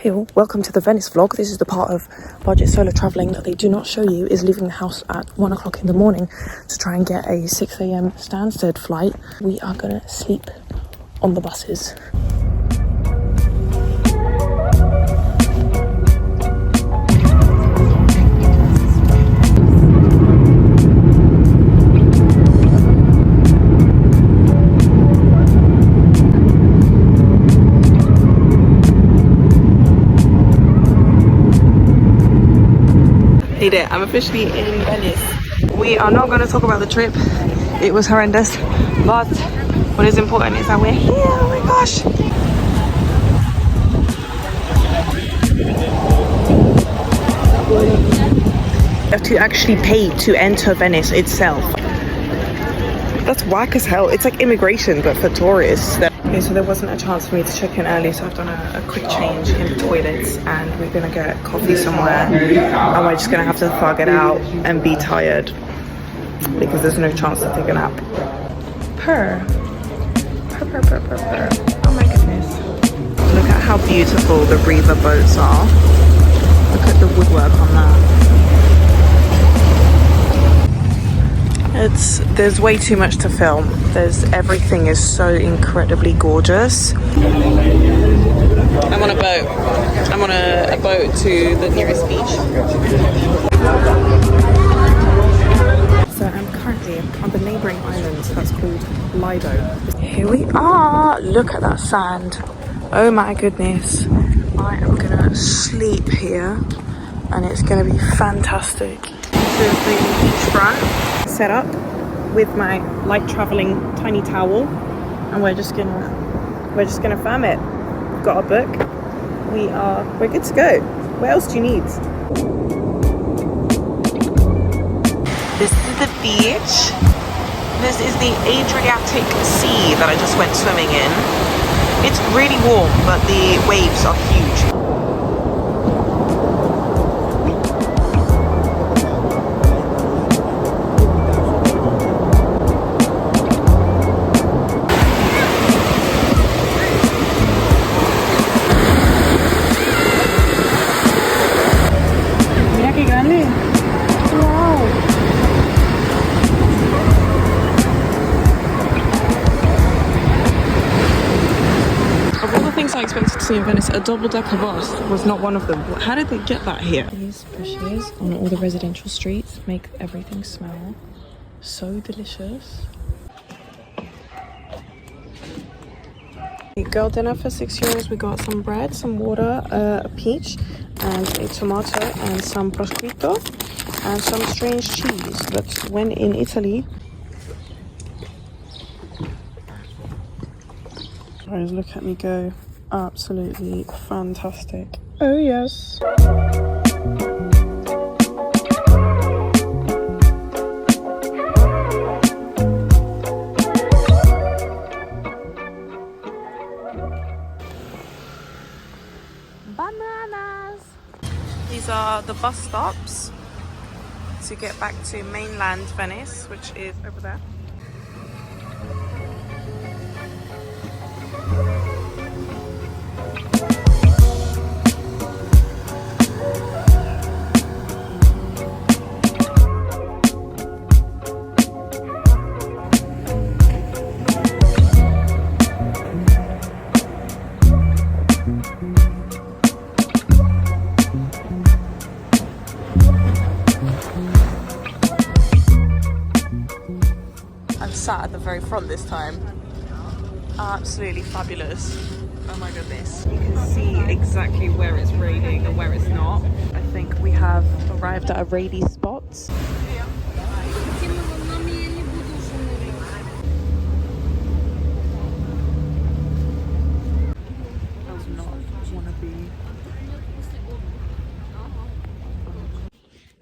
Hey all, welcome to the Venice vlog. This is the part of budget solo travelling that they do not show you is leaving the house at 1 o'clock in the morning to try and get a 6 a.m. Stansted flight. We are gonna sleep on the buses. Hey there, I'm officially in Venice. We are not going to talk about the trip. It was horrendous. But what is important is that we're here. Oh my gosh. You have to actually pay to enter Venice itself. That's whack as hell. It's like immigration, but for tourists. Okay, so there wasn't a chance for me to check in early, so I've done a quick change in the toilets and we're gonna get coffee somewhere. And we're just gonna have to thug it out and be tired because there's no chance to take a nap. Purr. Purr, purr, purr, purr, purr. Oh my goodness. Look at how beautiful the Riva boats are. Look at the woodwork on that. There's way too much to film. Everything is so incredibly gorgeous. I'm on a boat. I'm on a boat to the nearest beach. So I'm currently on the neighbouring island that's called Lido. Here we are. Look at that sand. Oh my goodness. I am gonna sleep here and it's gonna be fantastic. This is the beachfront set up with my light traveling tiny towel and we're just gonna firm it. We've got our book. We're good to go. What else do you need? This is the beach. This is the Adriatic Sea that I just went swimming in. It's really warm, but the waves are huge. I expected to see in Venice, a double-decker bus was not one of them. How did they get that here? These fishes on all the residential streets make everything smell so delicious. Girl dinner for €6. We got some bread, some water, a peach and a tomato and some prosciutto and some strange cheese. But when in Italy, guys, look at me go. Absolutely fantastic. Oh yes. Bananas. These are the bus stops to get back to mainland Venice, which is over there. Sat at the very front this time. Absolutely fabulous. Oh my goodness. You can see exactly where it's raining and where it's not. I think we have arrived at a rainy spot. Does not want to be.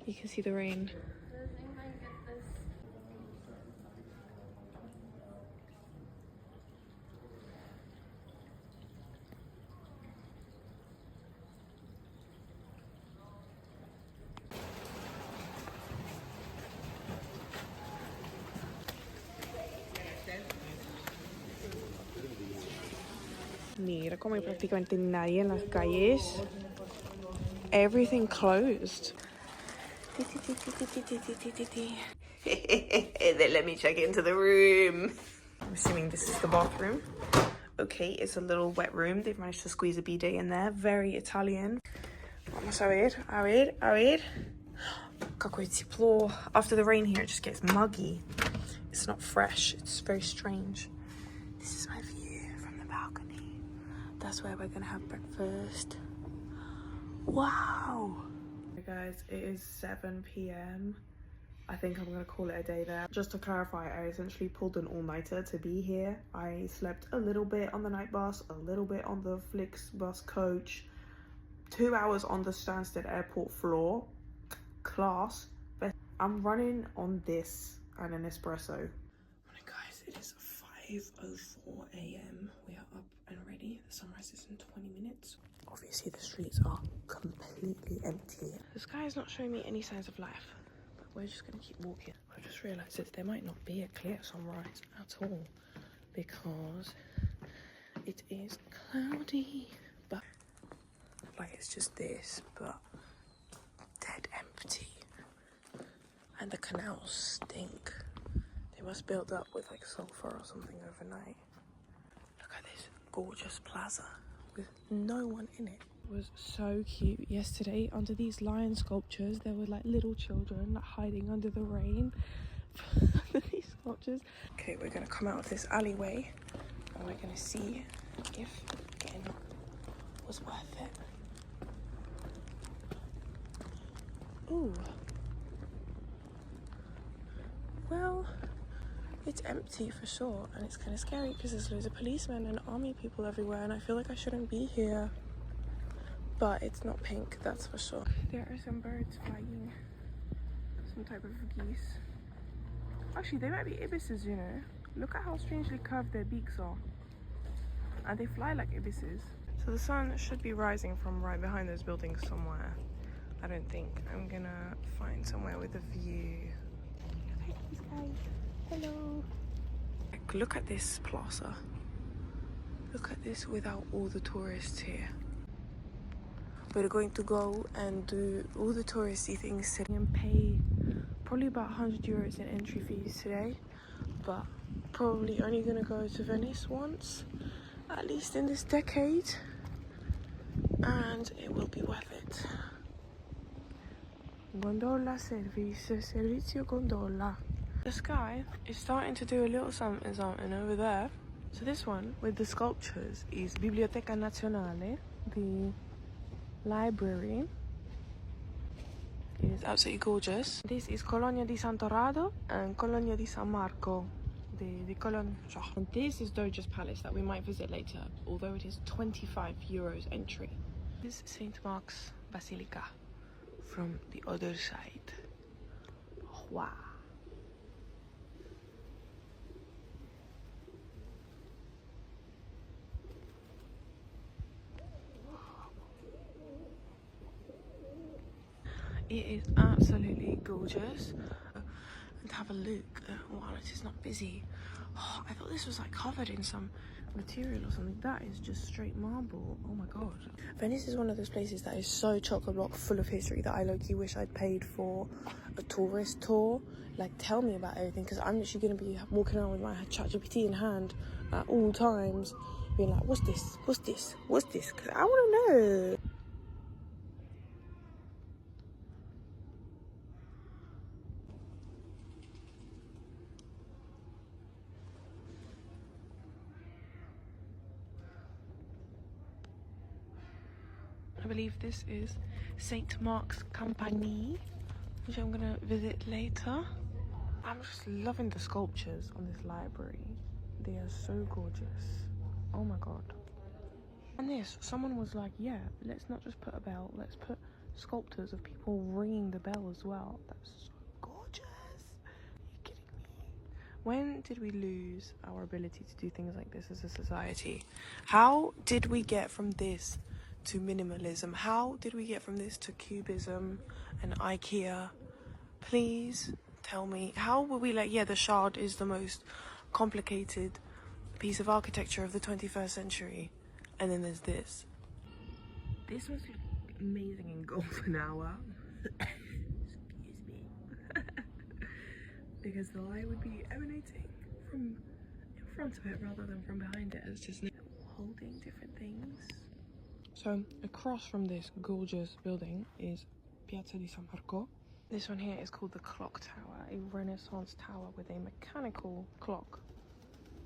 You can see the rain. Mira como hay prácticamente nadie en las calles. Everything closed. Then let me check into the room. I'm assuming this is the bathroom. Okay, it's a little wet room. They've managed to squeeze a bidet in there. Very Italian. Vamos a ver, a ver, a ver. Какое тепло. After the rain here, it just gets muggy. It's not fresh. It's very strange. This is my view from the balcony. That's where we're gonna have breakfast. Wow. Hey guys, it is 7 p.m. I think I'm gonna call it a day there. Just to clarify, I essentially pulled an all-nighter to be here. I slept a little bit on the night bus, a little bit on the Flixbus coach, 2 hours on the Stansted airport floor. Class. But I'm running on this and an espresso. Morning guys, it is 5:04 a.m. We are up and ready. The sunrise is in 20 minutes. Obviously the streets are completely empty. The sky is not showing me any signs of life. We're just gonna keep walking. I just realised that there might not be a clear sunrise at all because it is cloudy. But like it's just this, but dead empty. And the canals stink. They must build up with like sulfur or something overnight. Look at this gorgeous plaza with no one in it. It was so cute yesterday. Under these lion sculptures there were like little children hiding under the rain under these sculptures. Okay, we're gonna come out of this alleyway and we're gonna see if getting was worth it. Ooh, well, it's empty for sure, and it's kind of scary because there's loads of policemen and army people everywhere, and I feel like I shouldn't be here. But it's not pink, that's for sure. There are some birds flying, some type of geese. Actually, they might be ibises, you know. Look at how strangely curved their beaks are, and they fly like ibises. So the sun should be rising from right behind those buildings somewhere. I don't think. I'm gonna find somewhere with a view. Look at these guys. Hello. Like, look at this plaza. Look at this without all the tourists here. We're going to go and do all the touristy things today and pay probably about 100 euros in entry fees today, but probably only gonna go to Venice once, at least in this decade, and it will be worth it. Gondola service, servizio gondola. The sky is starting to do a little something over there. So this one with the sculptures is Biblioteca Nazionale, the library. It is absolutely gorgeous. This is Colonia di Santorado and Colonia di San Marco, the Colon. And this is Doge's Palace that we might visit later, although it is 25 euros entry. This is St. Mark's Basilica from the other side. Wow. It is absolutely gorgeous. And have a look while it is not busy. Oh, I thought this was like covered in some material or something. That is just straight marble. Oh my god. Venice is one of those places that is so chock-a-block full of history that I low-key wish I'd paid for a tourist tour. Like, tell me about everything, because I'm literally going to be walking around with my ChatGPT in hand at all times, being like, what's this? What's this? What's this? Because I want to know. I believe this is St. Mark's Company, which I'm gonna visit later. I'm just loving the sculptures on this library. They are so gorgeous. Oh my god. And this, someone was like, yeah, let's not just put a bell, let's put sculptures of people ringing the bell as well. That's so gorgeous. Are you kidding me? When did we lose our ability to do things like this as a society? How did we get from this to minimalism? How did we get from this to cubism and IKEA? Please tell me. How were we like, yeah, the Shard is the most complicated piece of architecture of the 21st century, And then there's this. This was amazing in golden hour. Excuse me. Because the light would be emanating from in front of it rather than from behind it. It's just holding different things. So across from this gorgeous building is Piazza di San Marco. This one here is called the Clock Tower, a Renaissance tower with a mechanical clock,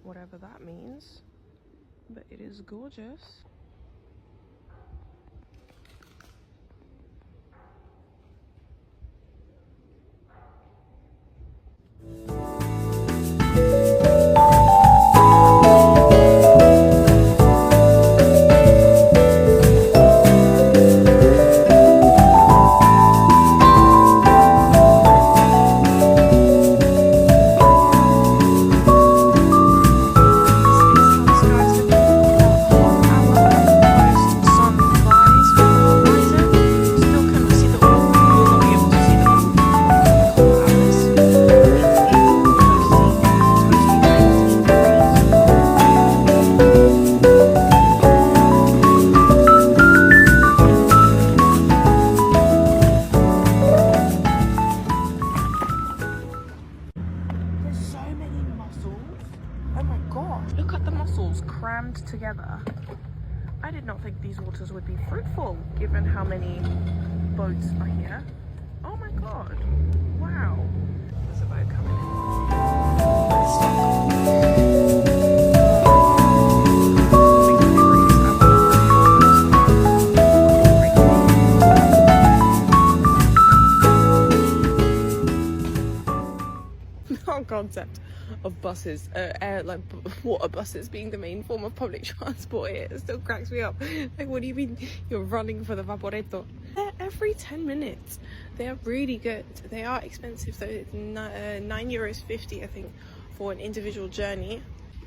whatever that means, but it is gorgeous. Crammed together. I did not think these waters would be fruitful given how many boats are here. Oh my god. Wow. There's a boat coming in. No concept of buses, like water buses being the main form of public transport here. It still cracks me up. Like, what do you mean you're running for the vaporetto? They're every 10 minutes. They're really good. They are expensive though. It's €9.50 I think for an individual journey.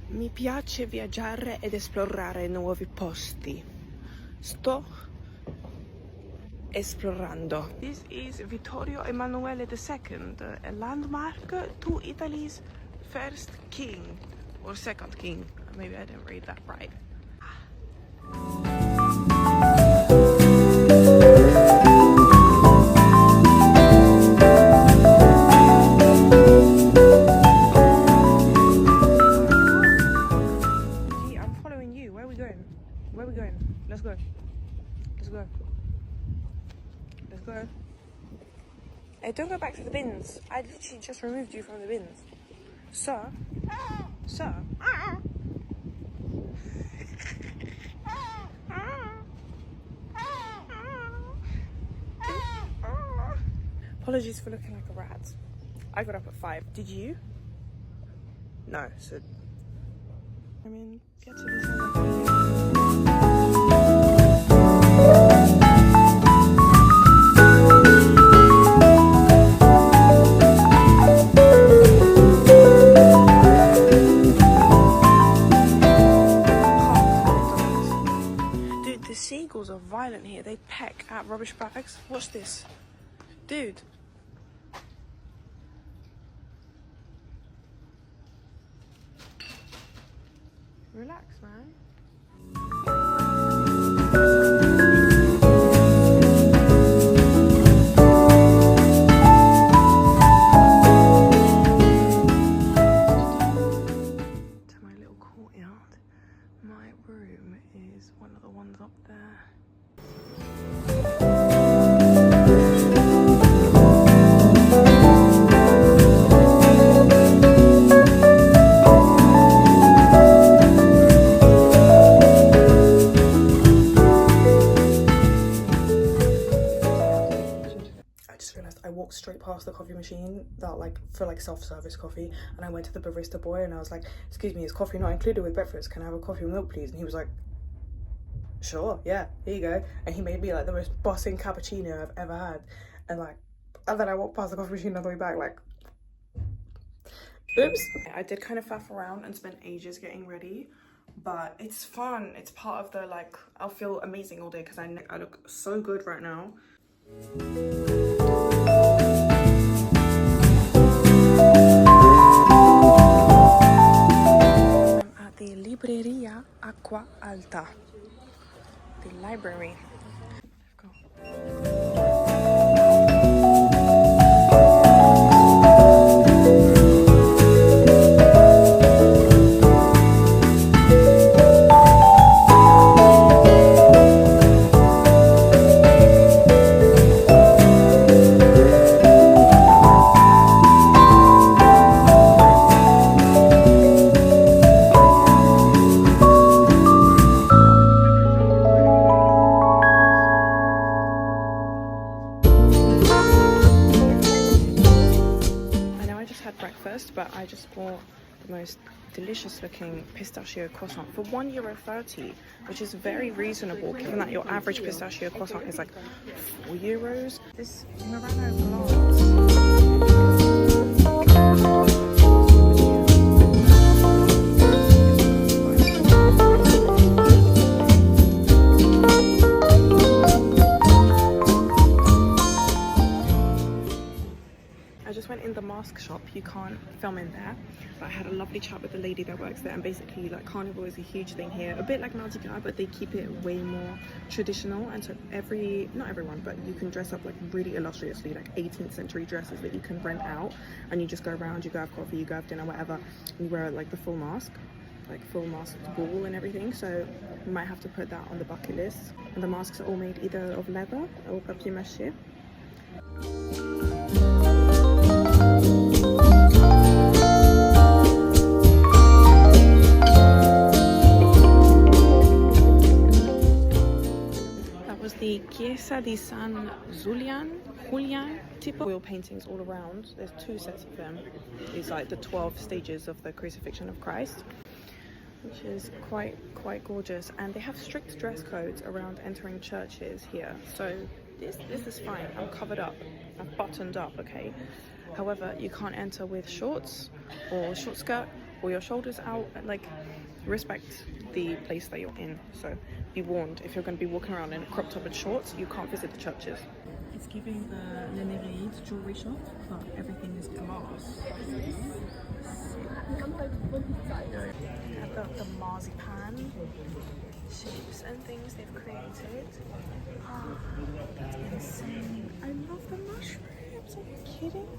Mi piace viaggiare ed esplorare nuovi posti. Sto esplorando. This is Vittorio Emanuele II, a landmark to Italy's first king, or second king. Maybe I didn't read that right. Gee, I'm following you. Where are we going? Where are we going? Let's go. Let's go. Let's go. Hey, don't go back to the bins. I literally just removed you from the bins. Sir? Sir? Apologies for looking like a rat. I got up at 5. Did you? No, so... I mean, get to this one. Seagulls are violent here. They peck at rubbish bags. Watch this. Dude. Relax, man. To my little courtyard. My room is one of the ones up there. Straight past the coffee machine that like for like self-service coffee, and I went to the barista boy and I was like, excuse me, is coffee not included with breakfast? Can I have a coffee with milk please? And he was like, sure, yeah, here you go. And he made me like the most bossing cappuccino I've ever had. And then I walked past the coffee machine on the way back like, oops. I did kind of faff around and spent ages getting ready, but it's fun. It's part of the like, I'll feel amazing all day because I look so good right now. I'm at the Libreria Acqua Alta. the library. But I just bought the most delicious looking pistachio croissant for €1.30, which is very reasonable given that your average pistachio croissant is like €4. This Murano glass. Shop, you can't film in there, but I had a lovely chat with the lady that works there, and basically like carnival is a huge thing here, a bit like Malibran, but they keep it way more traditional, and so not everyone, but you can dress up like really illustriously, like 18th century dresses that you can rent out, and you just go around, you go have coffee, you go have dinner, whatever, and you wear like the full mask, like full mask ball and everything, so you might have to put that on the bucket list. And the masks are all made either of leather or papier mâché. The Chiesa di San Julian tipo oil paintings all around. There's 2 sets of them. It's like the 12 stages of the crucifixion of Christ, which is quite gorgeous. And they have strict dress codes around entering churches here. So this is fine. I'm covered up. I'm buttoned up, okay? However, you can't enter with shorts or short skirt or your shoulders out. Like, respect the place that you're in. So be warned, if you're going to be walking around in a crop top and shorts, you can't visit the churches. It's giving the Leneride jewelry shop, but everything is glass. The marzipan shapes and things they've created. Oh, that's insane. I love the mushrooms. Are you kidding me?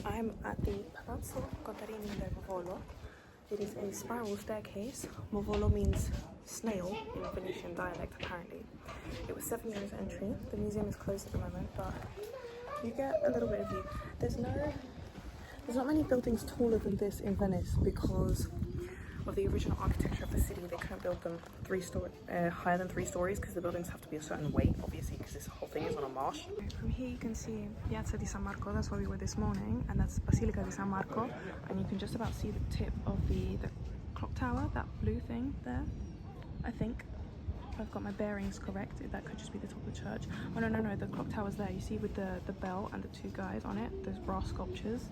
I'm at the Palazzo Contarini del Movolo. It is a spiral staircase. Movolo means snail in Venetian dialect, apparently. It was €7 entry. The museum is closed at the moment, but you get a little bit of view. There's not many buildings taller than this in Venice because of the original architecture of the city. They couldn't build them higher than 3 stories because the buildings have to be a certain weight, obviously, because this whole thing is on a marsh. From here you can see Piazza di San Marco. That's where we were this morning, and that's Basilica di San Marco, and you can just about see the tip of the clock tower, that blue thing there, I think. If I've got my bearings correct, that could just be the top of the church. Oh no, the clock tower's there. You see with the bell and the 2 guys on it, those brass sculptures.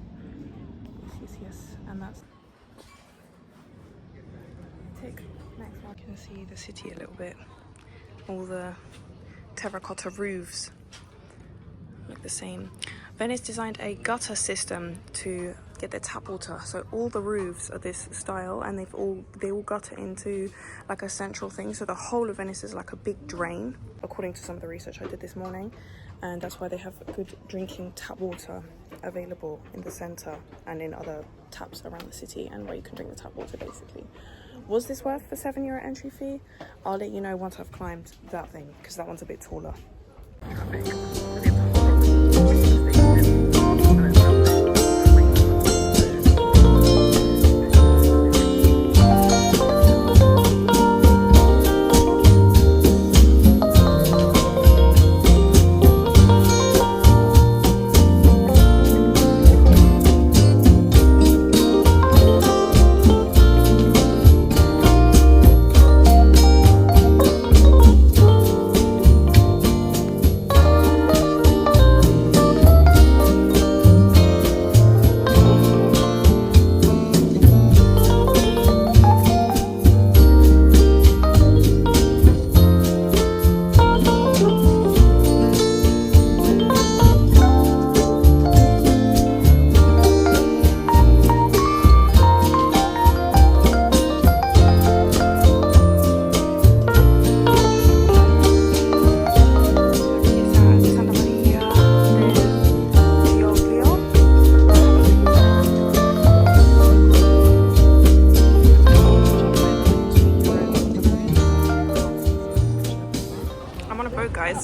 Yes, and that's next one. You can see the city a little bit. All the terracotta roofs look the same. Venice designed a gutter system to get their tap water, so all the roofs are this style, and they all gutter into like a central thing, so the whole of Venice is like a big drain, according to some of the research I did this morning, and that's why they have good drinking tap water available in the center and in other taps around the city, and where you can drink the tap water basically. Was this worth the €7 entry fee? I'll let you know once I've climbed that thing, because that one's a bit taller.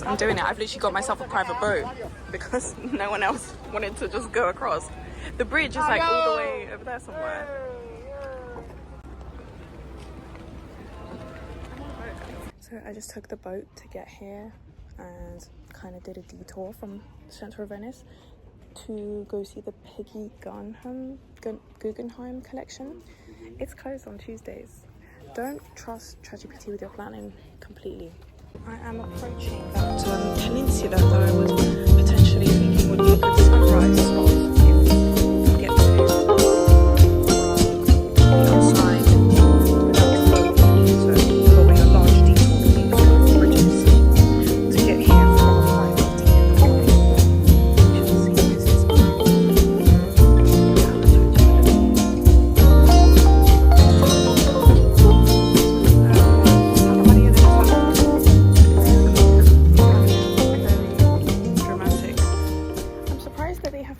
I'm doing it. I've literally got myself a private boat because no one else wanted to just go across. The bridge is like all the way over there somewhere. So I just took the boat to get here and kind of did a detour from the centre of Venice to go see the Peggy Guggenheim collection. It's closed on Tuesdays. Don't trust ChatGPT with your planning completely. I am approaching that peninsula that I was potentially thinking would be a good sunrise spot if we get to outside without involving a large detour to these bridges to get here from 5:15 in the morning. You should see this is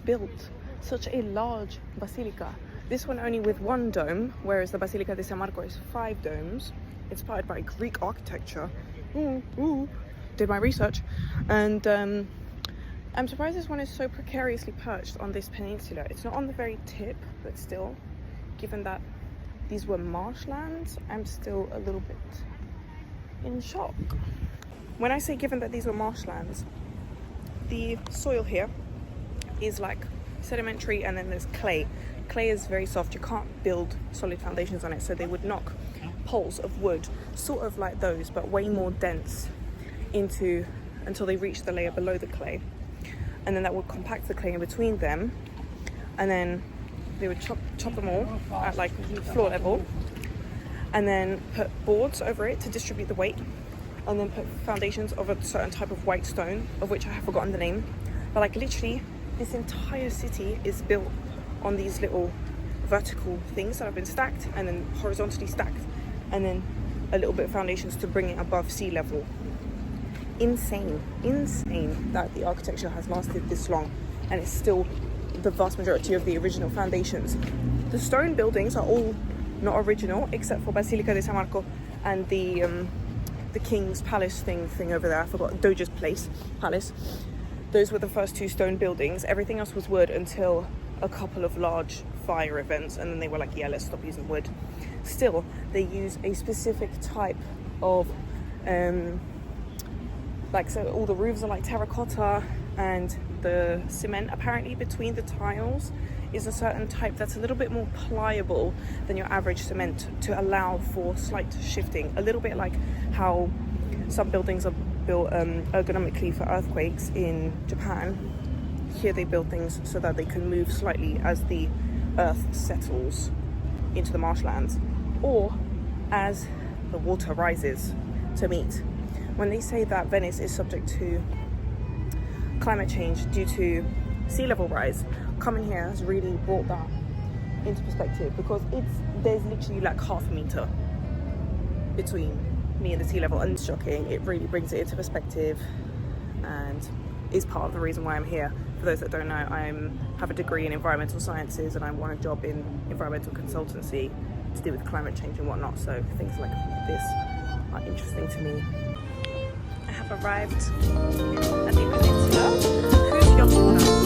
built such a large basilica. This one only with one dome, whereas the Basilica di San Marco is 5 domes, inspired by Greek architecture. Did my research. And I'm surprised this one is so precariously perched on this peninsula. It's not on the very tip, but still, given that these were marshlands, I'm still a little bit in shock. When I say given that these were marshlands, the soil here is like sedimentary, and then there's clay. Clay is very soft, you can't build solid foundations on it, so they would knock poles of wood, sort of like those, but way more dense, into until they reach the layer below the clay, and then that would compact the clay in between them, and then they would chop them all at like floor level, and then put boards over it to distribute the weight, and then put foundations of a certain type of white stone, of which I have forgotten the name, but like literally this entire city is built on these little vertical things that have been stacked and then horizontally stacked, and then a little bit of foundations to bring it above sea level. Insane that the architecture has lasted this long and it's still the vast majority of the original foundations. The stone buildings are all not original except for Basilica di San Marco and the King's Palace thing over there. I forgot, Doge's Palace. Those were the first 2 stone buildings. Everything else was wood until a couple of large fire events, and then they were like, yeah, let's stop using wood. Still, they use a specific type of so all the roofs are like terracotta, and the cement apparently between the tiles is a certain type that's a little bit more pliable than your average cement, to allow for slight shifting, a little bit like how some buildings are built ergonomically for earthquakes in Japan. Here they build things so that they can move slightly as the earth settles into the marshlands, or as the water rises to meet. When they say that Venice is subject to climate change due to sea level rise, coming here has really brought that into perspective, because there's literally like half a meter between me and the sea level, and it's shocking. It really brings it into perspective and is part of the reason why I'm here. For those that don't know, I have a degree in environmental sciences and I want a job in environmental consultancy to do with climate change and whatnot, so things like this are interesting to me. I have arrived at the peninsula. Who's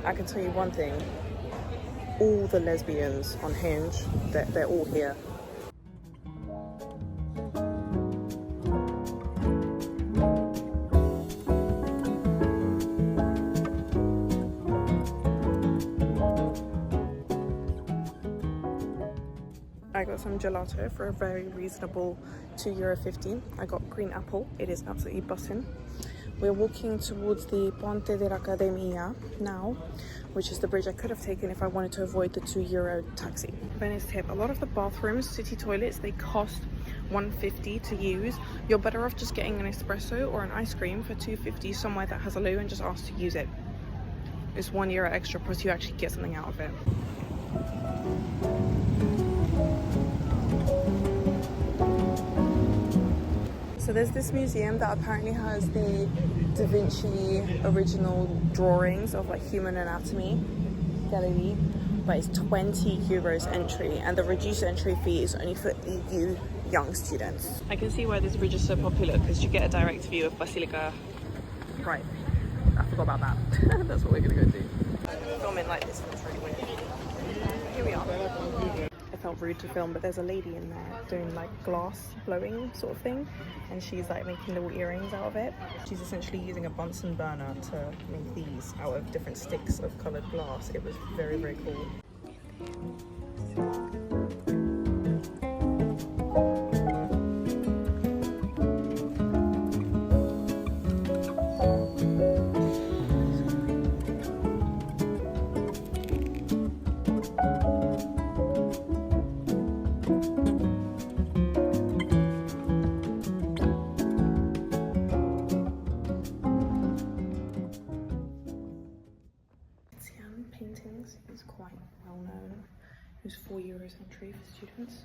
I can tell you one thing, all the lesbians on Hinge, they're all here. I got some gelato for a very reasonable €2.50. I got green apple. It is absolutely bussin'. We're walking towards the Ponte dell'Accademia now, which is the bridge I could have taken if I wanted to avoid the €2 taxi. Venice tip, a lot of the bathrooms, city toilets, they cost $1.50 to use. You're better off just getting an espresso or an ice cream for $2.50 somewhere that has a loo and just ask to use it. It's €1 extra, plus you actually get something out of it. So there's this museum that apparently has the Da Vinci original drawings of like human anatomy gallery, but it's €20 entry, and the reduced entry fee is only for EU young students. I can see why this bridge is so popular, because you get a direct view of Basilica. Right, I forgot about that. That's what we're gonna go do. Filming like this feels really weird. Here we are. It felt rude to film, but there's a lady in there doing like glass blowing sort of thing, and she's like making little earrings out of it. She's essentially using a Bunsen burner to make these out of different sticks of coloured glass. It was very, very cool. Paintings is quite well known. It was €4 entry for students.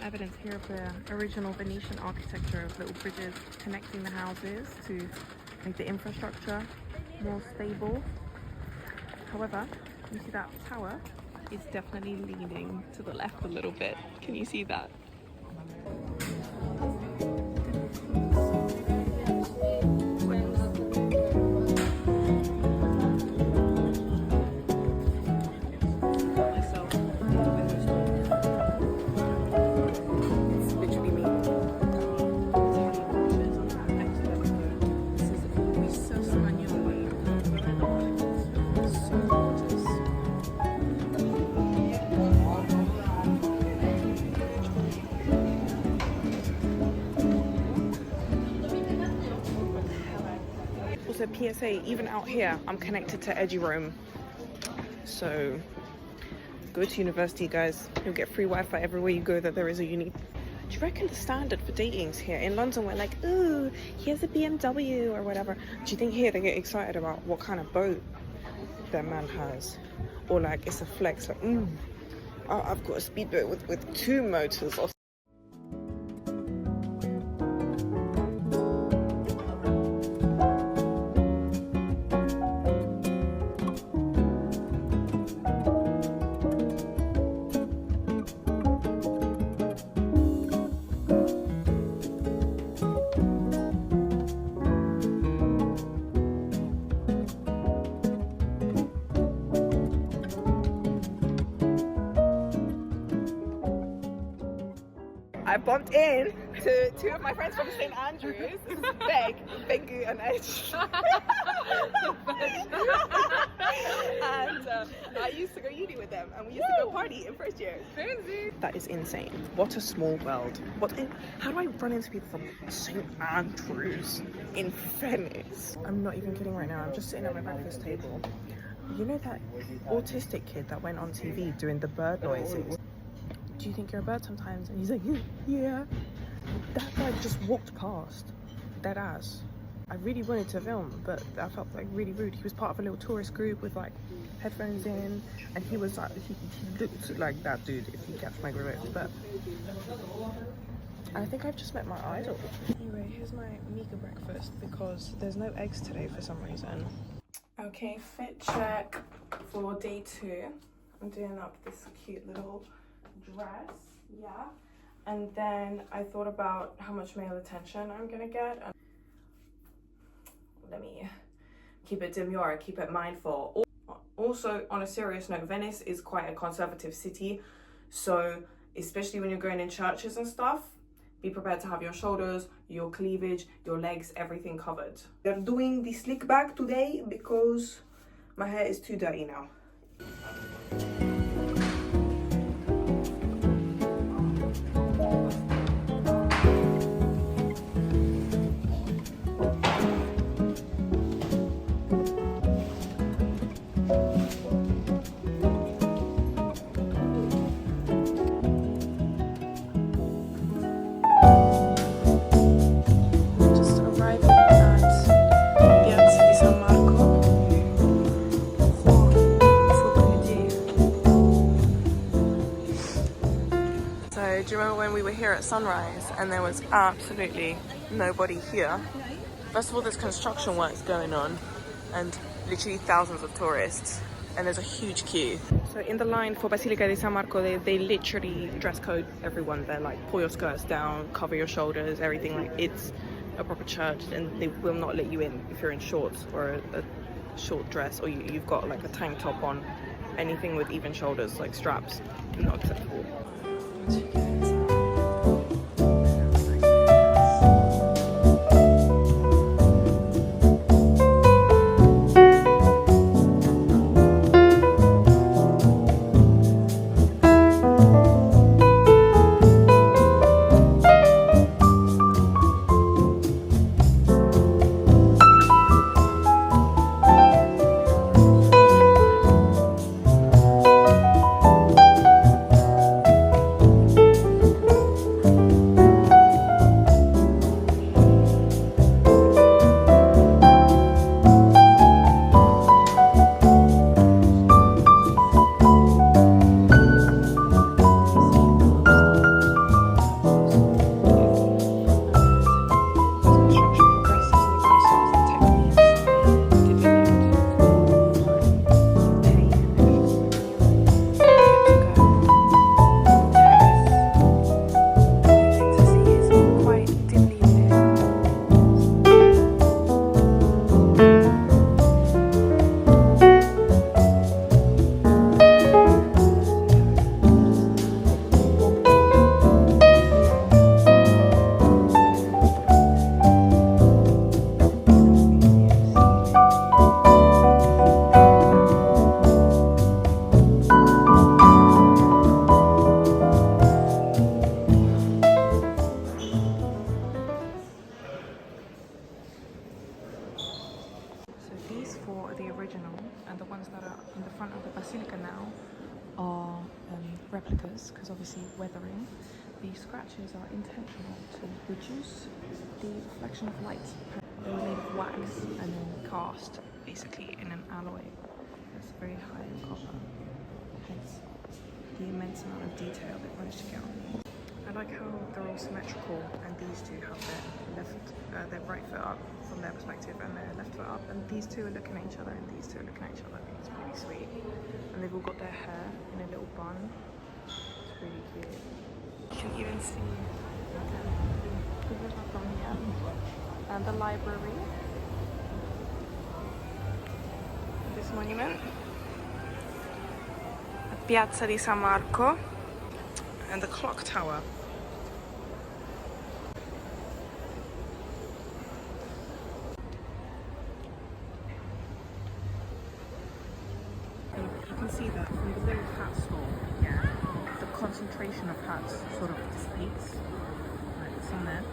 Evidence here of the original Venetian architecture of little bridges connecting the houses to make the infrastructure more stable. However, you see that tower is definitely leaning to the left a little bit. Can you see that? Also, PSA, even out here, I'm connected to EduRoam. So, go to university, guys. You'll get free Wi-Fi everywhere you go that there is a uni. Do you reckon the standard for datings here in London, we're like, ooh, here's a BMW or whatever. Do you think here they get excited about what kind of boat their man has? Or like, it's a flex, like, I've got a speedboat with 2 motors or I bumped in to 2 of my friends from St. Andrews. This is Beg, Bengu and Edge. And I used to go uni with them, and we used to go party in first year. Crazy. That is insane. What a small world. How do I run into people from St. Andrews in Venice? I'm not even kidding right now. I'm just sitting at my breakfast table. You know that autistic kid that went on TV doing the bird noises? Do you think you're a bird sometimes? And he's like, yeah. That guy just walked past. Dead ass. I really wanted to film, but I felt like really rude. He was part of a little tourist group with like headphones in, and he was like, he looked like that dude, if you catch my drift. But I think I've just met my idol. Anyway, here's my meager breakfast because there's no eggs today for some reason. Okay, fit check for day 2. I'm doing up this cute little dress, yeah. And then I thought about how much male attention I'm gonna get. And let me keep it demure, keep it mindful. Also, on a serious note, Venice is quite a conservative city. So, especially when you're going in churches and stuff, be prepared to have your shoulders, your cleavage, your legs, everything covered. They're doing the slick back today because my hair is too dirty now. Do you remember when we were here at sunrise and there was absolutely nobody here? First of all, there's construction works going on and literally thousands of tourists, and there's a huge queue. So in the line for Basilica di San Marco, they literally dress code everyone. They're like, pull your skirts down, cover your shoulders, everything. Like, it's a proper church, and they will not let you in if you're in shorts or a short dress, or you've got like a tank top on. Anything with even shoulders, like straps, not acceptable. Replicas, because obviously weathering. The scratches are intentional to reduce the reflection of light. They were made of wax and then cast basically in an alloy that's very high in copper, hence the immense amount of detail they've managed to get on these. I like how they're all symmetrical, and these two have their right foot up from their perspective and their left foot up, and these two are looking at each other and these two are looking at each other. I think it's pretty sweet. And they've all got their hair in a little bun. It's really cute. You can even see the river from here and the library. This monument, the Piazza di San Marco, and the clock tower. You can see that from the little hat store, yeah, the concentration of hats sort of dissipates. Like some there,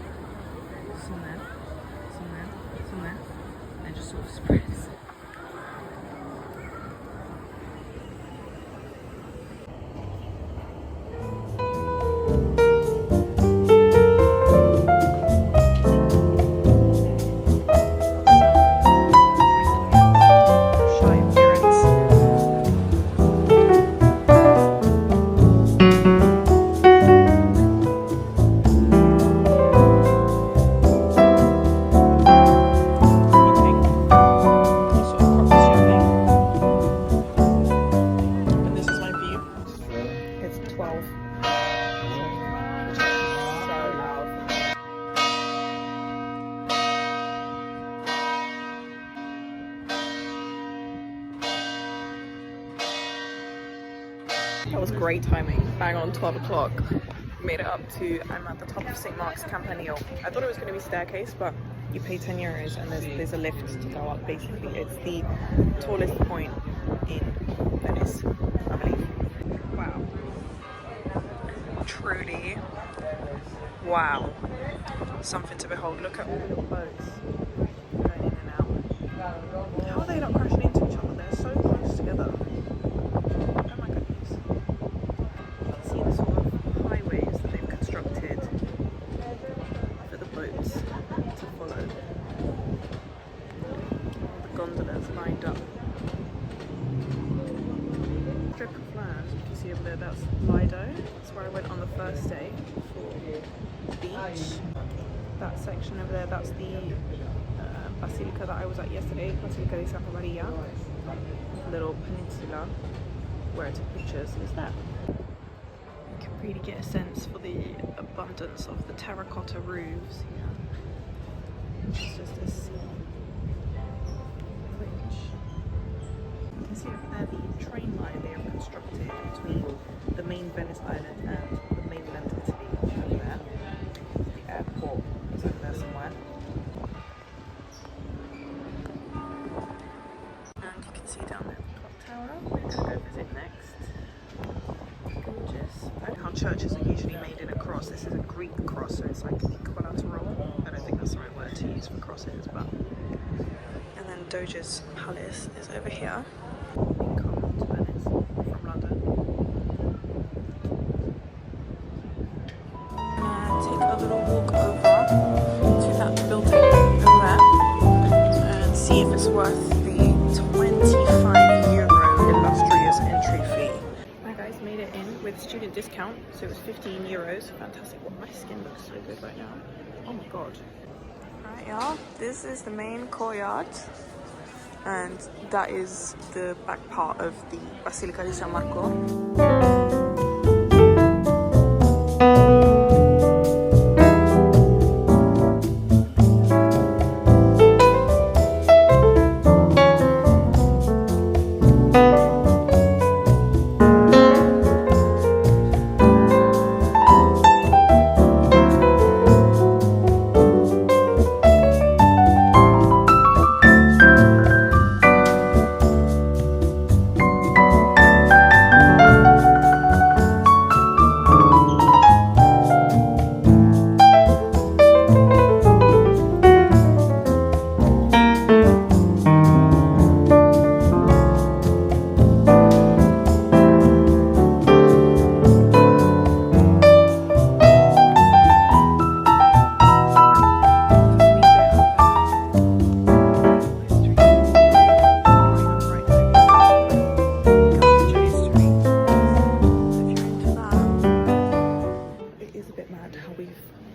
some there, some there, some there, and just sort of spreads. That was great timing. Bang on 12 o'clock. Made it up to, I'm at the top of St. Mark's Campanile. I thought it was going to be staircase, but you pay 10 euros and there's a lift to go up, basically. It's the tallest point in Venice, I believe. Wow. Truly, wow. Something to behold. Look at all the little boats going in and out. How are they not crashing into each other? They're so close together. Oh my goodness. You can see the sort of highways that they've constructed for the boats to follow. All the gondolas lined up. Strip of land, you can see over there, that's Lido. That's where I went on the first day for beach. That section over there, that's the basilica that I was at yesterday, Basilica di Santa Maria. Little peninsula where I took pictures is that. You can really get a sense for the abundance of the terracotta roofs here. It's just a sea bridge. You can see over there the train line they have constructed between the main Venice island and the mainland Italy over there. The airport is over there somewhere. And you can see down there the clock tower we're going to go visit next. Gorgeous. And how churches are usually made in a cross. This is a Greek cross, so it's like equilateral. I don't think that's the right word to use for crosses, but. And then Doge's palace is over here. You come to Venice from London. Take a little walk over to that building over there and see if it's worth the 25 euro illustrious entry fee. My guys made it in with student discount, so it was 15 euros. Fantastic. Well, my skin looks so good right now. Oh my god. Alright y'all, this is the main courtyard and that is the back part of the Basilica di San Marco.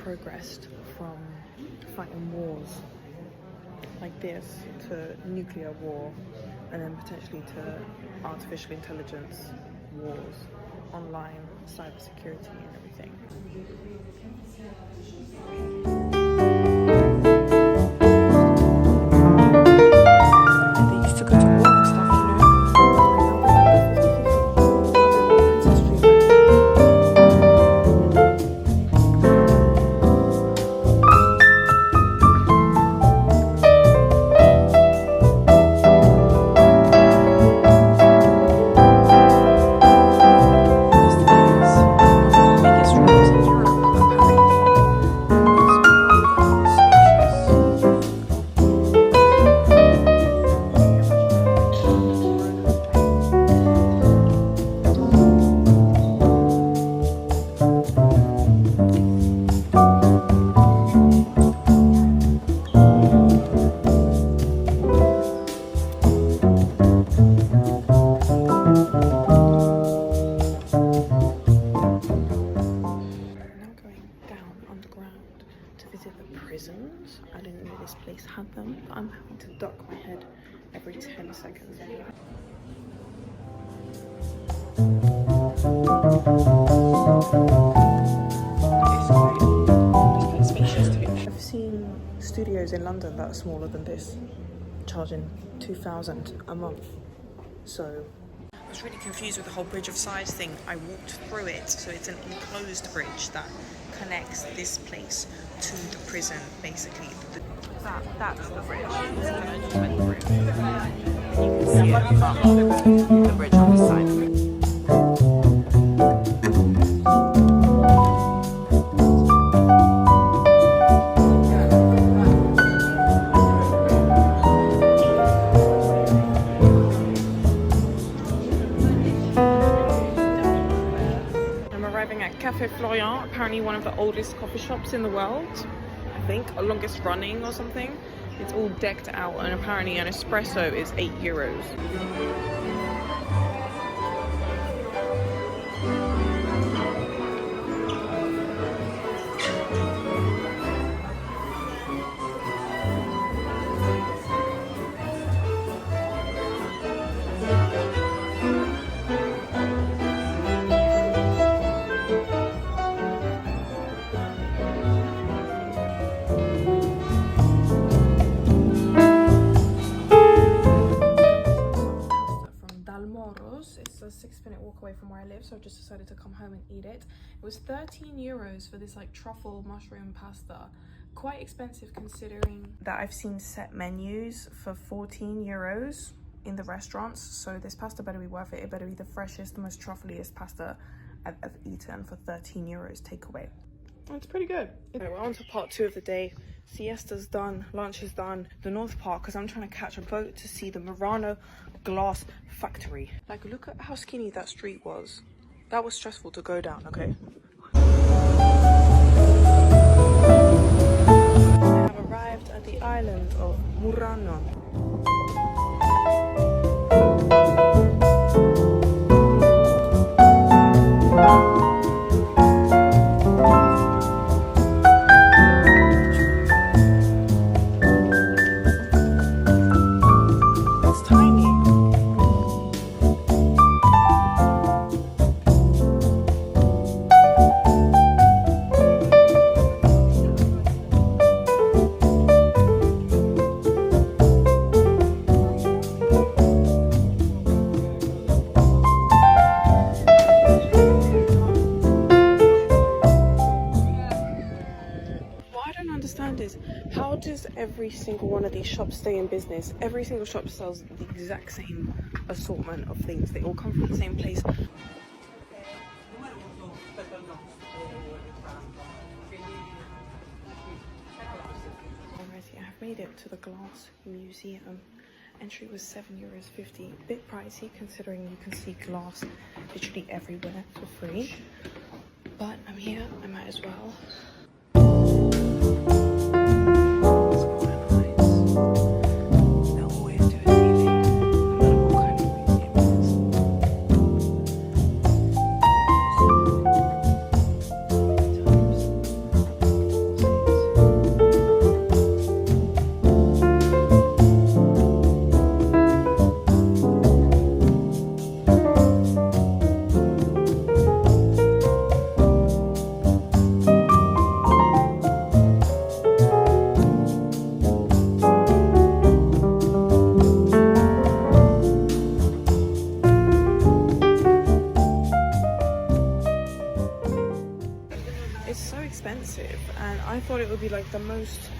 Progressed from fighting wars like this to nuclear war and then potentially to artificial intelligence wars, online cybersecurity and everything. They used to go to war and stuff, you know. prisons. I didn't know this place had them, but I'm having to duck my head every 10 seconds anyway. I've seen studios in London that are smaller than this, charging 2,000 a month. So was really confused with the whole Bridge of Sighs thing. I walked through it, so it's an enclosed bridge that connects this place to the prison, basically. That's the bridge. So I just went through. You can see it from the bridge on this side. Café Florian, apparently one of the oldest coffee shops in the world, I think, or longest running or something. It's all decked out, and apparently an espresso is €8. It's a 6-minute walk away from where I live, so I just decided to come home and eat it. It was €13 for this like truffle mushroom pasta. Quite expensive considering that I've seen set menus for €14 in the restaurants, so this pasta better be worth it. It better be the freshest, the most truffliest pasta I've ever eaten for €13 takeaway. It's pretty good. Okay, we're on to part 2 of the day. Siesta's done, lunch is done. The North Park, because I'm trying to catch a boat to see the Murano glass factory. Like, look at how skinny that street was. That was stressful to go down, okay? I have arrived at the island of Murano. How does every single one of these shops stay in business? Every single shop sells the exact same assortment of things. They all come from the same place. Alrighty, I have made it to the Glass Museum. Entry was €7.50. A bit pricey considering you can see glass literally everywhere for free. But I'm here, I might as well. And I thought it would be like the most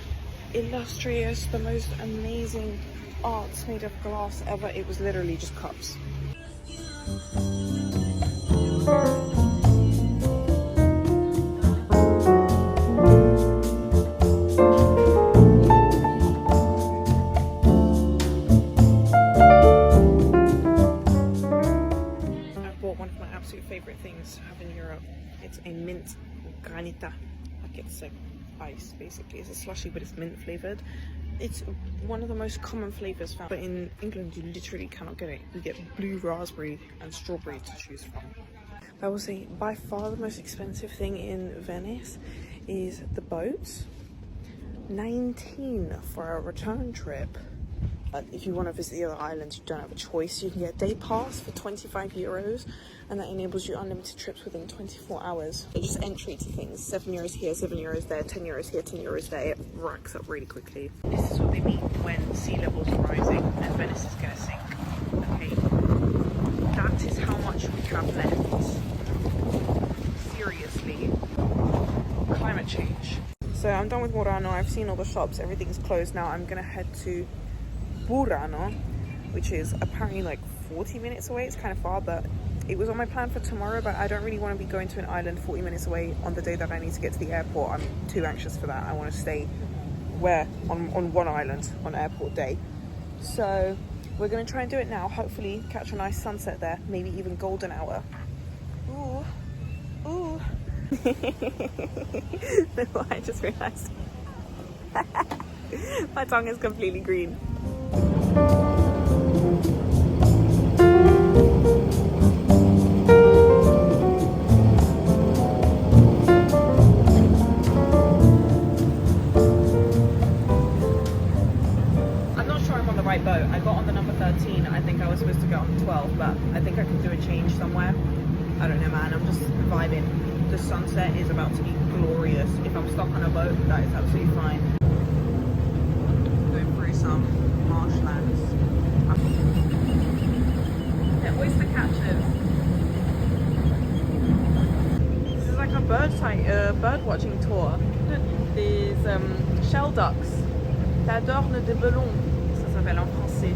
illustrious, the most amazing arts made of glass ever. It was literally just cups. I bought one of my absolute favorite things to have in Europe. It's a mint granita. It's like ice, basically. It's a slushy, but it's mint flavored. It's one of the most common flavors found, but in England you literally cannot get it. You get blue raspberry and strawberry to choose from. I will say by far the most expensive thing in Venice is the boats. 19 for a return trip. But if you want to visit the other islands, you don't have a choice. You can get a day pass for €25, and that enables you unlimited trips within 24 hours. It's just entry to things. €7 here, €7 there, €10 here, €10 there. It racks up really quickly. This is what they mean when sea levels are rising and Venice is gonna sink. Okay, that is we have left. Seriously. Climate change. So I'm done with Murano. I've seen all the shops. Everything's closed now. I'm gonna head to Burano, which is apparently like 40 minutes away. It's kind of far, but it was on my plan for tomorrow, but I don't really want to be going to an island 40 minutes away on the day that I need to get to the airport. I'm too anxious for that. I want to stay on one island on airport day. So we're going to try and do it now. Hopefully catch a nice sunset there, maybe even golden hour. Ooh. Ooh. No, I just realized my tongue is completely green. Boat. I got on the number 13. I think I was supposed to get on the 12, but I think I can do a change somewhere. I don't know, man. I'm just vibing. The sunset is about to be glorious. If I'm stuck on a boat, that is absolutely fine. Going through some marshlands. They're oyster catchers. This is like a bird watching tour. Look, there's shell ducks. L'adorne de belon. En français.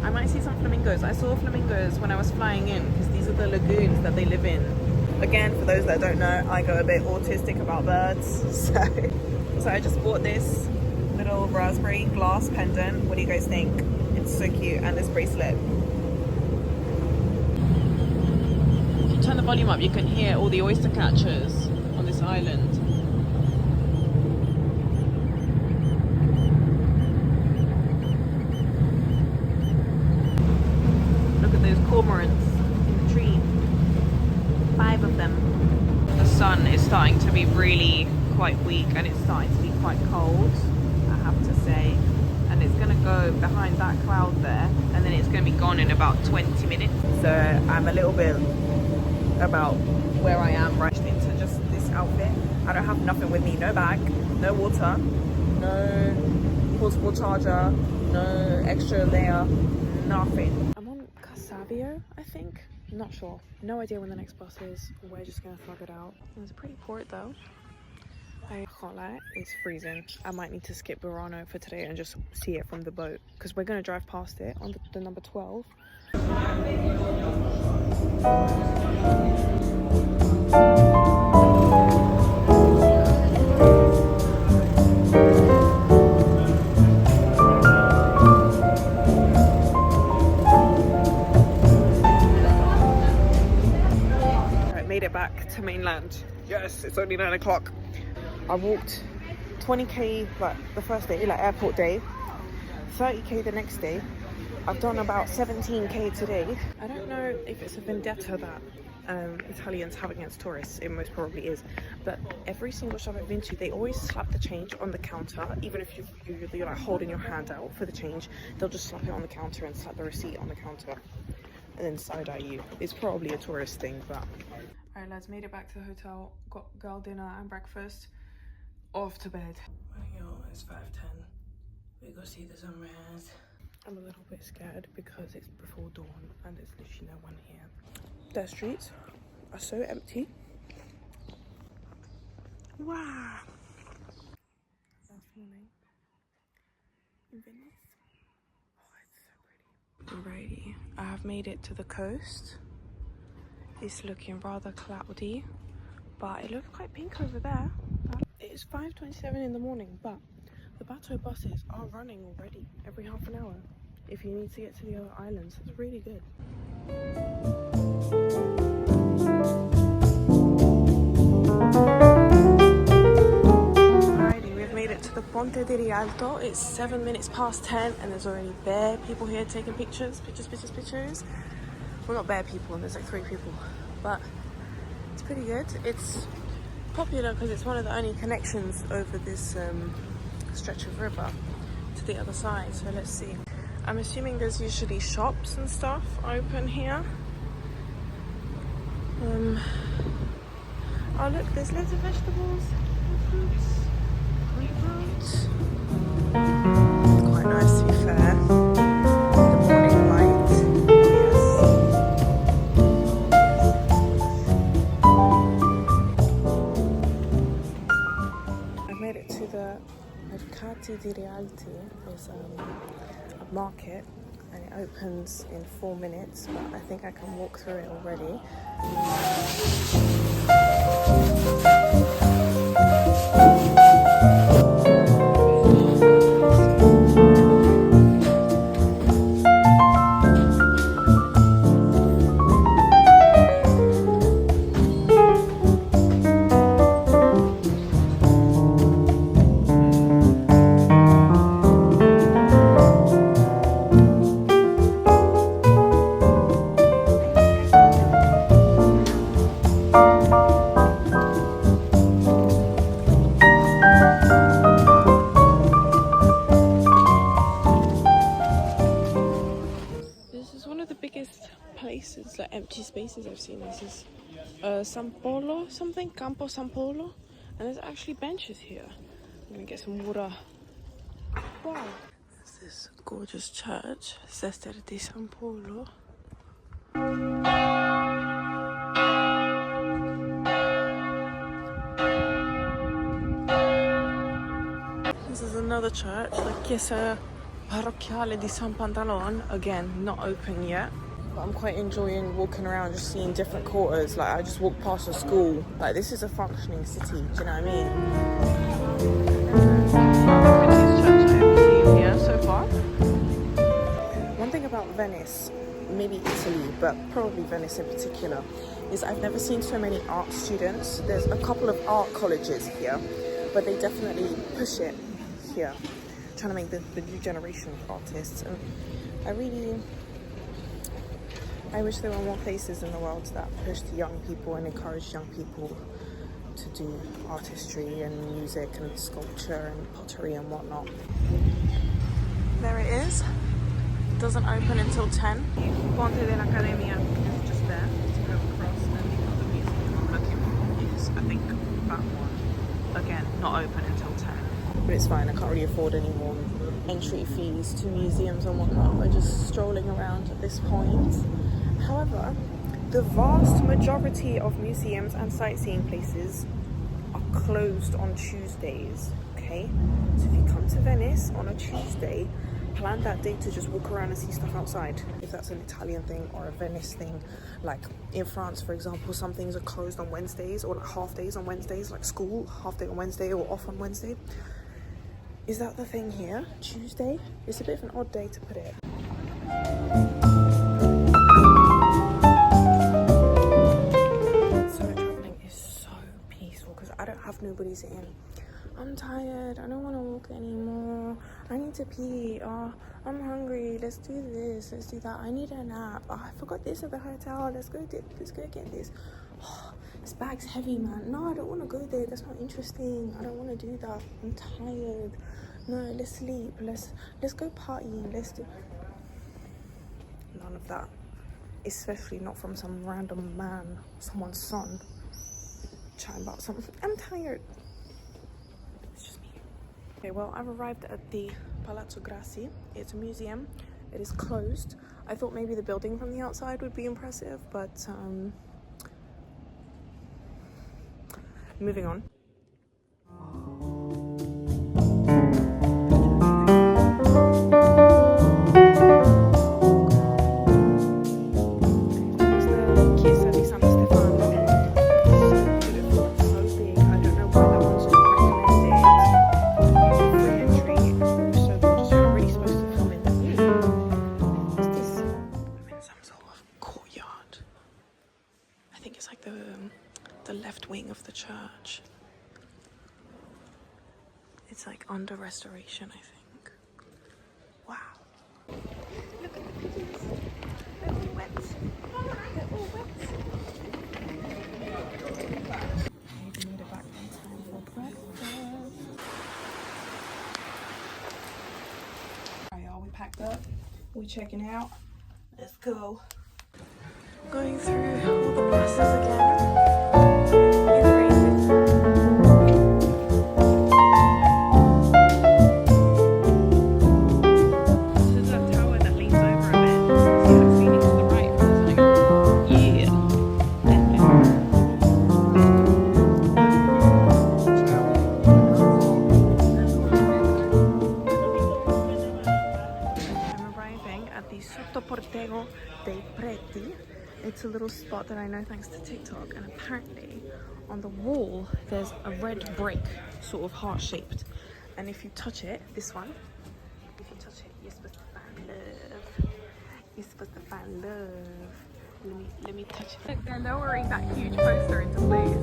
I might see some flamingos. I saw flamingos when I was flying in because these are the lagoons that they live in. Again, for those that don't know, I go a bit autistic about birds. So I just bought this little raspberry glass pendant. What do you guys think? It's so cute. And this bracelet. If you turn the volume up, you can hear all the oyster catchers on this island. Cormorants in the tree. 5 of them. The sun is starting to be really quite weak and it's starting to be quite cold, I have to say. And it's going to go behind that cloud there and then it's going to be gone in about 20 minutes. So I'm a little bit about where I am right into just this outfit. I don't have nothing with me. No bag, no water, no portable charger, no extra layer, nothing. I think. I'm not sure. No idea when the next bus is. We're just gonna thug it out. It's a pretty port though. I can't lie, it's freezing. I might need to skip Burano for today and just see it from the boat because we're gonna drive past it on the number 12. Back to mainland. Yes, it's only 9 o'clock. I walked 20k like the first day, like airport day, 30k the next day. I've done about 17k today. I don't know if it's a vendetta that Italians have against tourists. It most probably is, but every single shop I've been to, they always slap the change on the counter. Even if you're like holding your hand out for the change, they'll just slap it on the counter and slap the receipt on the counter and then side-eye you. It's probably a tourist thing, but alright lads, made it back to the hotel, got girl dinner and breakfast, off to bed. Yo, it's 5:10. We go see the sunrise. I'm a little bit scared because it's before dawn and there's literally no one here. The streets are so empty. Wow. Last morning in Venice. Oh, it's so pretty. Alrighty, I have made it to the coast. It's looking rather cloudy, but it looks quite pink over there. It's 5:27 in the morning, but the bateau buses are running already every half an hour if you need to get to the other islands. It's really good. Alrighty, we've made it to the Ponte di Rialto. It's 7 minutes past 10 and there's already bare people here taking pictures. Well, not bare people, and there's like 3 people, but it's pretty good. It's popular because it's one of the only connections over this stretch of river to the other side. So let's see. I'm assuming there's usually shops and stuff open here. Oh look, there's loads of vegetables and fruits. Grapefruits. Quite nice to be fair. The morning light. Yes. made it to the Mercati di Realty. It's a market and it opens in 4 minutes, but I think I can walk through it already. Places, like empty spaces I've seen. This is San Polo something, Campo San Polo, and there's actually benches here. I'm gonna get some water. Wow, there's this gorgeous church, Sester di San Polo. This is another church, the Chiesa Parrocchiale di San Pantalon, again not open yet. But I'm quite enjoying walking around, just seeing different quarters. Like I just walked past a school. Like this is a functioning city, do you know what I mean? Prettiest church I ever seen here so far. One thing about Venice, maybe Italy, but probably Venice in particular, is I've never seen so many art students. There's a couple of art colleges here, but they definitely push it here, trying to make the new generation of artists. And I wish there were more places in the world that push the young people and encourage young people to do artistry and music and sculpture and pottery and whatnot. There it is. It doesn't open until 10. Ponte dell'Accademia is just there to go across, and the other museum I'm looking for is, I think, that one. Again, not open until 10. But it's fine, I can't really afford any more entry fees to museums and whatnot. We're just strolling around at this point. However, the vast majority of museums and sightseeing places are closed on Tuesdays, okay? So if you come to Venice on a Tuesday, plan that day to just walk around and see stuff outside. If that's an Italian thing or a Venice thing, like in France, for example, some things are closed on Wednesdays or like half days on Wednesdays, like school, half day on Wednesday or off on Wednesday. Is that the thing here? Tuesday? It's a bit of an odd day to put it. I don't have nobody saying, I'm tired, I don't want to walk anymore, I need to pee, oh, I'm hungry, let's do this, let's do that, I need a nap, oh, I forgot this at the hotel, let's go get this. Oh, this bag's heavy, man. No, I don't want to go there, that's not interesting, I don't want to do that, I'm tired. No, let's sleep, let's go partying, let's do... None of that, especially not from some random man, someone's son. Chatting about something. I'm tired. It's just me. Okay, well, I've arrived at the Palazzo Grassi. It's a museum. It is closed. I thought maybe the building from the outside would be impressive, but moving on. Church. It's like under restoration, I think. Wow. Look at the pigeons. They're all wet. They're all wet. I made it back in time for breakfast. Alright, y'all, we packed up. We checking out. Let's go. Going through all the buses again. Museo dei Preti. It's a little spot that I know thanks to TikTok, and apparently on the wall there's a red brick, sort of heart-shaped, and if you touch it, this one, if you touch it, you're supposed to find love. You're supposed to find love. Let me touch it. They're lowering that huge poster into place.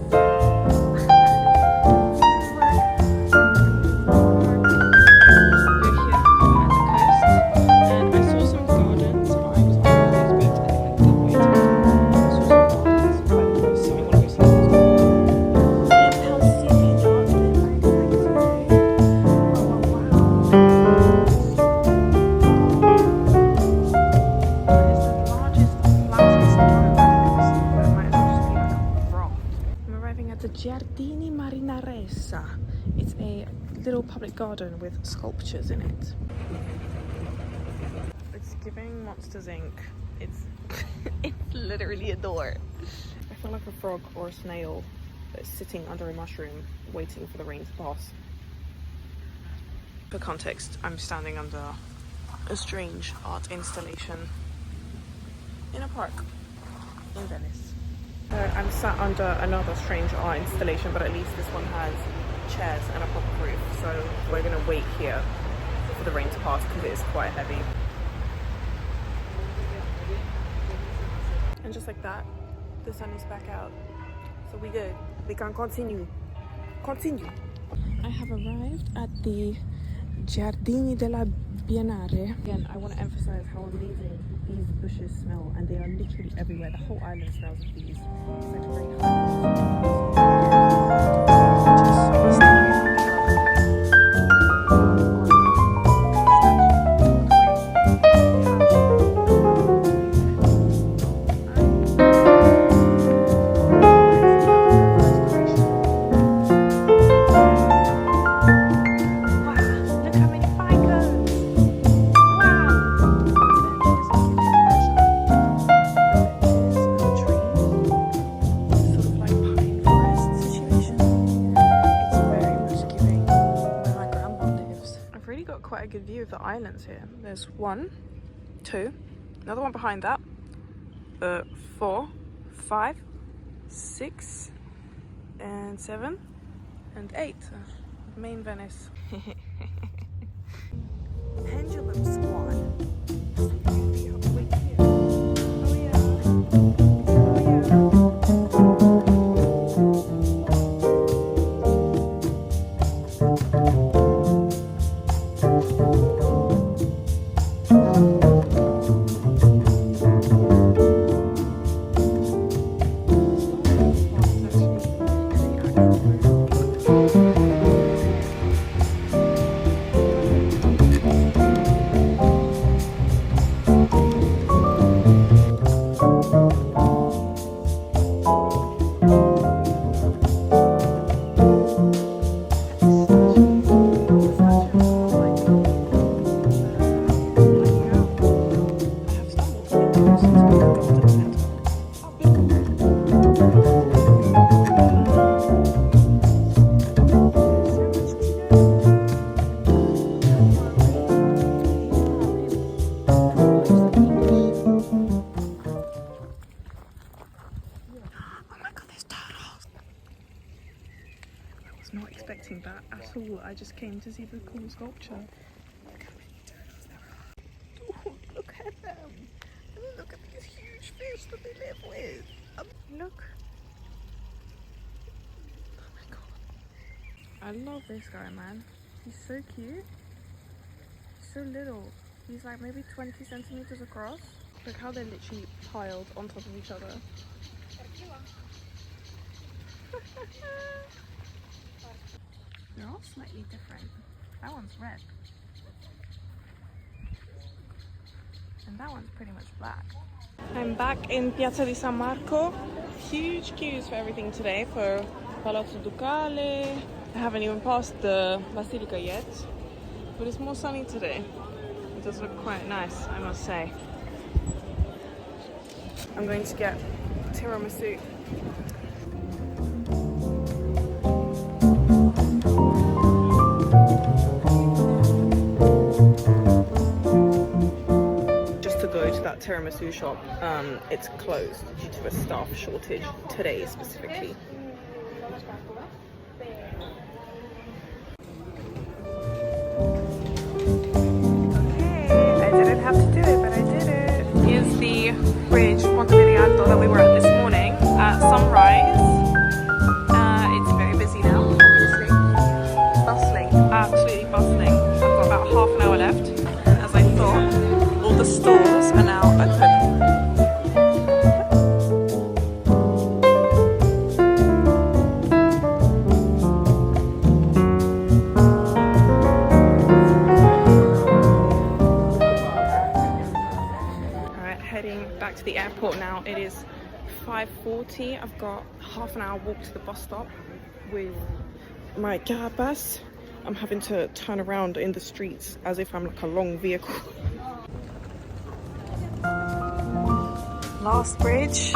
It's a little public garden with sculptures in it. It's giving Monsters Inc. It's it's literally a door. I feel like a frog or a snail that's sitting under a mushroom waiting for the rain to pass. For context, I'm standing under a strange art installation in a park in Venice. I'm sat under another strange art installation, but at least this one has chairs and a proper roof, so we're gonna wait here for the rain to pass because it is quite heavy. And just like that, the sun is back out, so we good. We can continue. I have arrived at the Giardini della Biennale. Again, I want to emphasize how amazing these bushes smell, and they are literally everywhere. The whole island smells of these. It's like very quite a good view of the islands here. There's 1, 2, another one behind that, 4, 5, 6, and 7, and 8. Main Venice. Pendulum Squad. Not expecting that at all. I just came to see the cool sculpture. Look how many turtles there are. Ooh, look at them. And look at these huge fish that they live with. Look. Oh my god. I love this guy, man. He's so cute. He's so little. He's like maybe 20 centimeters across. Look how they're literally piled on top of each other. They're all slightly different. That one's red. And that one's pretty much black. I'm back in Piazza di San Marco. Huge queues for everything today for Palazzo Ducale. I haven't even passed the Basilica yet. But it's more sunny today. It does look quite nice, I must say. I'm going to get tiramisu. tiramisu shop, it's closed due to a staff shortage today specifically. Okay, I didn't have to do it, but I did it. Here's the bridge, Ponte Viriato, that we were at this morning at sunrise. It's very busy now, obviously. Bustling, absolutely bustling. I've got about half an hour left, and as I thought, all the stores are now open. Back to the airport now. It is 5:40. I've got half an hour walk to the bus stop with my gabas. I'm having to turn around in the streets as if I'm like a long vehicle. Last bridge.